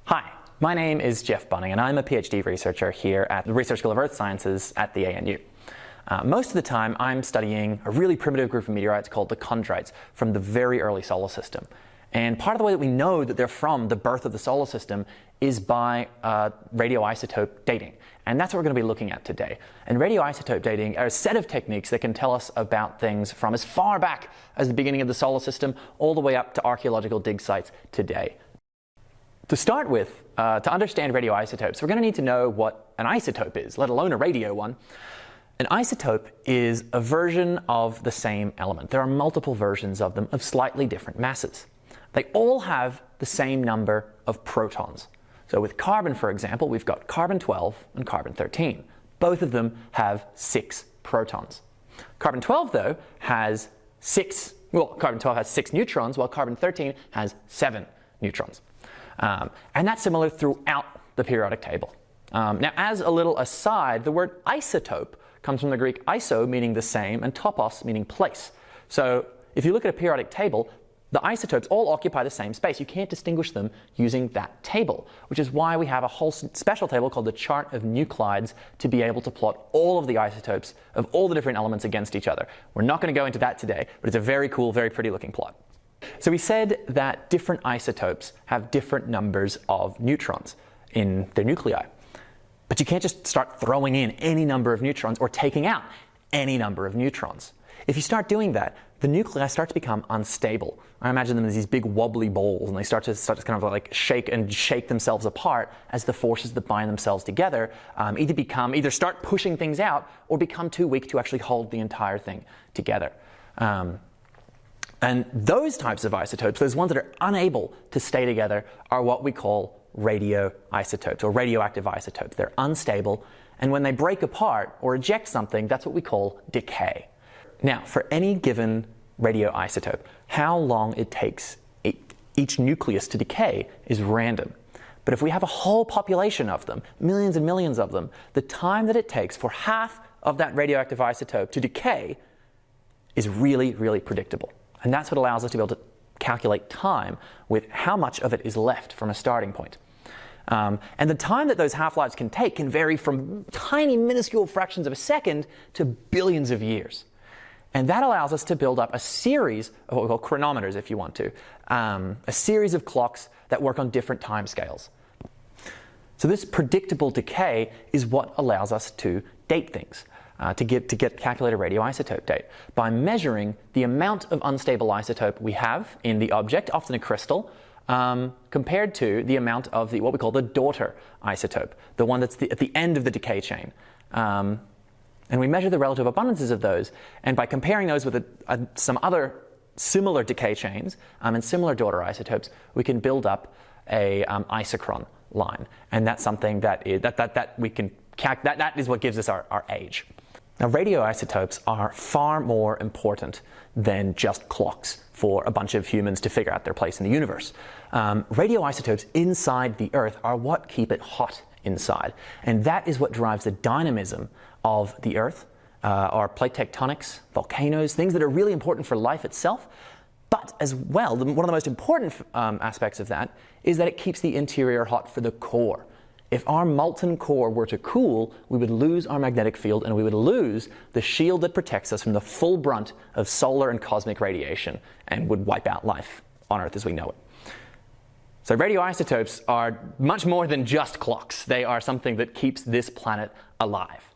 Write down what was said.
Hi, my name is Geoff Bonning and I'm a PhD researcher here at the Research School of Earth Sciences at the ANU. Most of the time I'm studying a really primitive group of meteorites called the chondrites from the very early solar system. And part of the way that we know that they're from the birth of the solar system is by radioisotope dating. And that's what we're going to be looking at today. And radioisotope dating are a set of techniques that can tell us about things from as far back as the beginning of the solar system all the way up to archaeological dig sites today. To start with, to understand radioisotopes, we're going to need to know what an isotope is, let alone a radio one. An isotope is a version of the same element. There are multiple versions of them of slightly different masses. They all have the same number of protons. So with carbon, for example, we've got carbon-12 and carbon-13. Both of them have 6 protons. Carbon-12, though, has carbon-12 has 6 neutrons, while carbon-13 has 7 neutrons. And that's similar throughout the periodic table. Now, as a little aside, the word isotope comes from the Greek iso, meaning the same, and topos, meaning place. So if you look at a periodic table, the isotopes all occupy the same space. You can't distinguish them using that table, which is why we have a whole special table called the chart of nuclides to be able to plot all of the isotopes of all the different elements against each other. We're not going to go into that today, but it's a very cool, very pretty looking plot. So we said that different isotopes have different numbers of neutrons in their nuclei. But you can't just start throwing in any number of neutrons or taking out any number of neutrons. If you start doing that, the nuclei start to become unstable. I imagine them as these big wobbly balls, and they start to kind of like shake themselves apart as the forces that bind themselves together either start pushing things out or become too weak to actually hold the entire thing together. And those types of isotopes, those ones that are unable to stay together, are what we call radioisotopes or radioactive isotopes. They're unstable, and when they break apart or eject something, that's what we call decay. Now, for any given radioisotope, how long it takes each nucleus to decay is random. But if we have a whole population of them, millions and millions of them, the time that it takes for half of that radioactive isotope to decay is really, really predictable. And that's what allows us to be able to calculate time with how much of it is left from a starting point. And the time that those half-lives can take can vary from tiny, minuscule fractions of a second to billions of years. And that allows us to build up a series of what we call chronometers, if you want to, a series of clocks that work on different time scales. So this predictable decay is what allows us to date things. To calculate a radioisotope date by measuring the amount of unstable isotope we have in the object, often a crystal, compared to the amount of what we call the daughter isotope, the one that's at the end of the decay chain. And we measure the relative abundances of those, and by comparing those with some other similar decay chains and similar daughter isotopes, we can build up a isochron line, and that's something that is that is what gives us our age. Now, radioisotopes are far more important than just clocks for a bunch of humans to figure out their place in the universe. Radioisotopes inside the Earth are what keep it hot inside, and that is what drives the dynamism of the Earth, our plate tectonics, volcanoes, things that are really important for life itself. But as well, one of the most important aspects of that is that it keeps the interior hot for the core. If our molten core were to cool, we would lose our magnetic field and we would lose the shield that protects us from the full brunt of solar and cosmic radiation and would wipe out life on Earth as we know it. So radioisotopes are much more than just clocks. They are something that keeps this planet alive.